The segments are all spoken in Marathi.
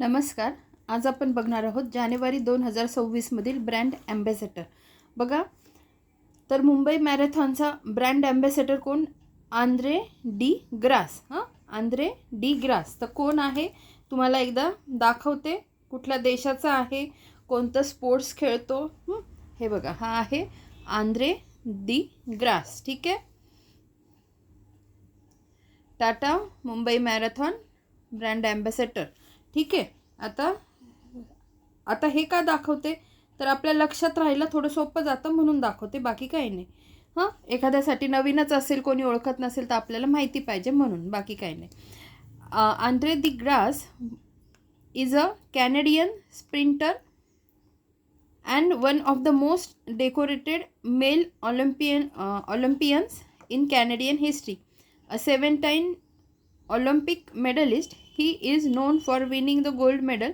नमस्कार. आज आपण बघणार आहोत जानेवारी 2026 मधील ब्रँड ॲम्बॅसेडर. बघा, तर मुंबई मॅरेथॉनचा ब्रँड ॲम्बॅसेडर कोण? Andre D grass. Andre D grass. तर कोण आहे तुम्हाला एकदा दाखवते. कुठल्या देशाचा आहे, कोणतं स्पोर्ट्स खेळतो. हे बघा, हा आहे आंद्रे डी ग्रास. ठीक आहे. Tata Mumbai marathon brand ambassador. ठीक आहे. आता हे का दाखवते, तर आपल्या लक्षात राहायला थोडं सोपं जातं म्हणून दाखवते, बाकी काही नाही. एखाद्यासाठी नवीनच असेल, कोणी ओळखत नसेल तर आपल्याला माहिती पाहिजे म्हणून, बाकी काही नाही. Andre the grass is a Canadian sprinter and one of the most decorated male Olympians in Canadian history. A 7-time Olympic medalist, he is known for winning the gold medal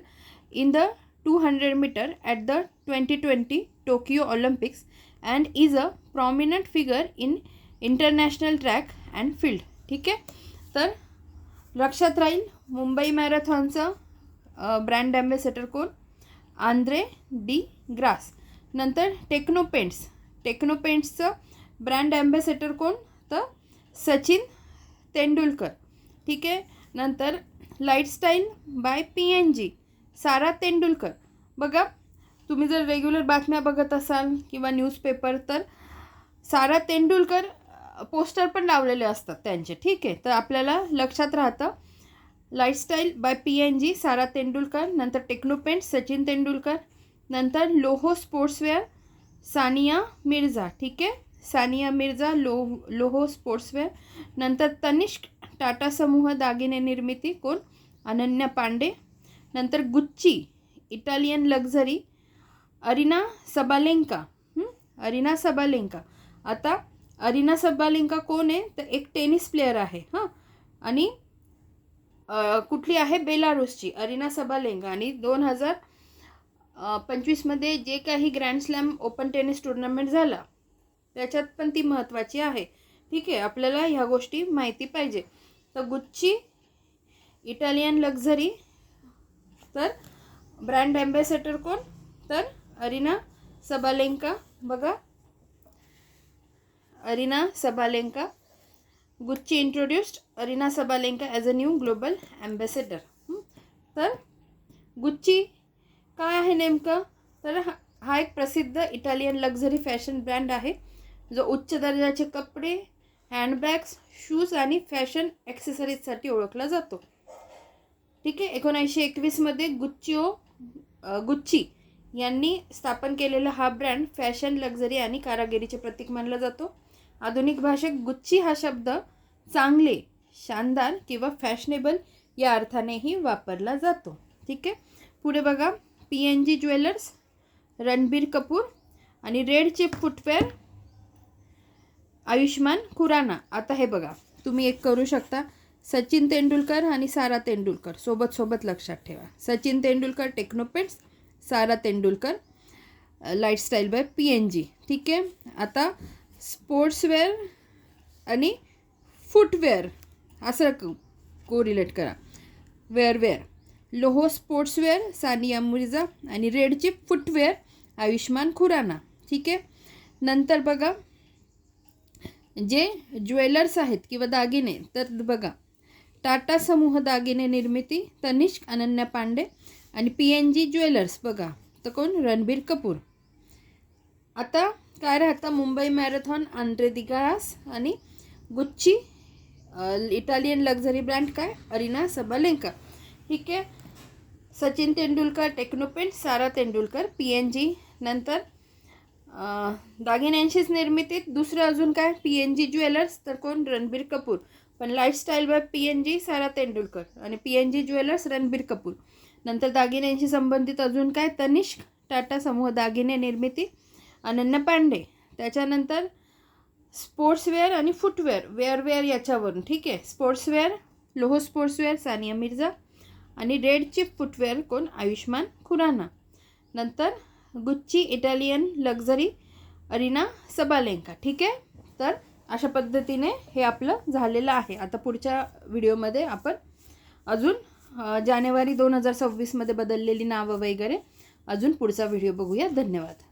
in the 200 meter at the 2020 Tokyo Olympics and is a prominent figure in international track and field. ठीक आहे. तर लक्षात राहील मुंबई मॅरेथॉनचं ब्रँड ॲम्बॅसेडर कोण? Andre D grass. नंतर टेक्नोपेंट्सचं ब्रँड ॲम्बॅसेडर कोण? तर सचिन तेंडुलकर. ठीक आहे. नंतर लाईफस्टाईल बाय PNG, सारा तेंडुलकर. बघा, तुम्ही जर रेग्युलर बातम्या बघत असाल किंवा न्यूजपेपर, तर सारा तेंडुलकर पोस्टर पण लावलेले असतात त्यांचे. ठीक आहे. तर आपल्याला लक्षात राहतं लाईफस्टाईल बाय PNG, सारा तेंडुलकर. नंतर टेक्नोपेंट्स, सचिन तेंडुलकर. नंतर लोहो स्पोर्ट्सवेअर, सानिया मिर्झा. ठीक आहे. सानिया मिर्झा, लोहो स्पोर्ट्सवेअर. नंतर तनिष्क टाटा समूह दागिने निर्मिती, कोण? अनन्या पांडे. नंतर Gucci Italian luxury, Aryna Sabalenka. Aryna Sabalenka. आता अरिना सबालेंका कोण आहे? तर एक टेनिस प्लेयर आहे. आणि कुठली आहे? बेलारूसची अरिना सबालेंका. आणि 2025 मध्ये जे काही grand slam open tennis tournament झाला त्याच्यात पण ती महत्त्वाची आहे. ठीक आहे. आपल्याला ह्या गोष्टी माहिती पाहिजे. तर गुच्ची इटालियन लक्झरी, तर ब्रँड ॲम्बॅसेडर कोण? तर अरिना सबालेंका. बघा, Aryna Sabalenka. Gucci introduced Aryna Sabalenka as a new global ambassador. तर गुच्ची काय आहे नेमकं? तर हा एक प्रसिद्ध इटालियन लक्झरी फॅशन ब्रँड आहे जो उच्च दर्जाचे कपडे, हँडबॅग्स, शूज आणि फॅशन ॲक्सेसरीजसाठी ओळखला जातो. ठीक आहे. 1921 मध्ये गुच्ची यांनी स्थापन केलेला हा ब्रँड फॅशन, लक्झरी आणि कारागिरीचे प्रतीक मानला जातो. आधुनिक भाषेत गुच्ची हा शब्द चांगले, शानदार किंवा फॅशनेबल या अर्थानेही वापरला जातो. ठीक आहे. पुढे बघा, PNG ज्वेलर्स, रणबीर कपूर. आणि Red Chief footwear, Ayushmann Khurrana. आता हे बघा, तुम्ही एक करू शकता, सचिन तेंडुलकर आणि सारा तेंडुलकर सोबत लक्षात ठेवा. सचिन तेंडुलकर टेक्नोपेंट्स, सारा तेंडुलकर लाईफस्टाईल बाय PNG. ठीक आहे. आता स्पोर्ट्सवेअर आणि फुटवेअर असं कोरिलेट करा. वेअर लोहो स्पोर्ट्सवेअर, सानिया मिर्झा. आणि Red Chief footwear, Ayushmann Khurrana. ठीक आहे. नंतर बघा, जे ज्वेलर्स आहेत किंवा दागिने, तर बघा, टाटा समूह दागिने निर्मिती, तनिष्क अनन्या पांडे. आणि PNG ज्वेलर्स बघा, तर कोण? रणबीर कपूर. आता काय राहतं? मुंबई मॅरेथॉन आंद्रे दी ग्रास आणि गुच्ची इटालियन लक्झरी ब्रँड काय? Aryna Sabalenka. ठीक आहे. सचिन तेंडुलकर टेक्नोपेंट, सारा तेंडुलकर PNG. नंतर दागिन्यांचीच निर्मितीत दुसरं अजून काय? PNG ज्वेलर्स, तर कोण? रणबीर कपूर. पण लाईफस्टाईल बाय PNG, सारा तेंडुलकर. आणि PNG ज्वेलर्स, रणबीर कपूर. नंतर दागिन्यांशी संबंधित अजून काय? तनिष्क टाटा समूह दागिने निर्मिती, अनन्या पांडे. त्याच्यानंतर स्पोर्ट्सवेअर आणि फुटवेअर, वेअर याच्यावरून. ठीक आहे. Sportswear, लोहो sportswear, Sania Mirza. आणि रेड चिप फुटवेअर, कोण? आयुष्मान खुराना. नंतर Gucci Italian luxury, Aryna Sabalenka. ठीक आहे. तर अशा पद्धतीने हे आपलं झालेलं आहे. आता पुढच्या व्हिडिओमध्ये आपण अजून जानेवारी 2026 मध्ये बदललेली नावं वगैरे. अजून पुढचा व्हिडिओ बघूया. धन्यवाद.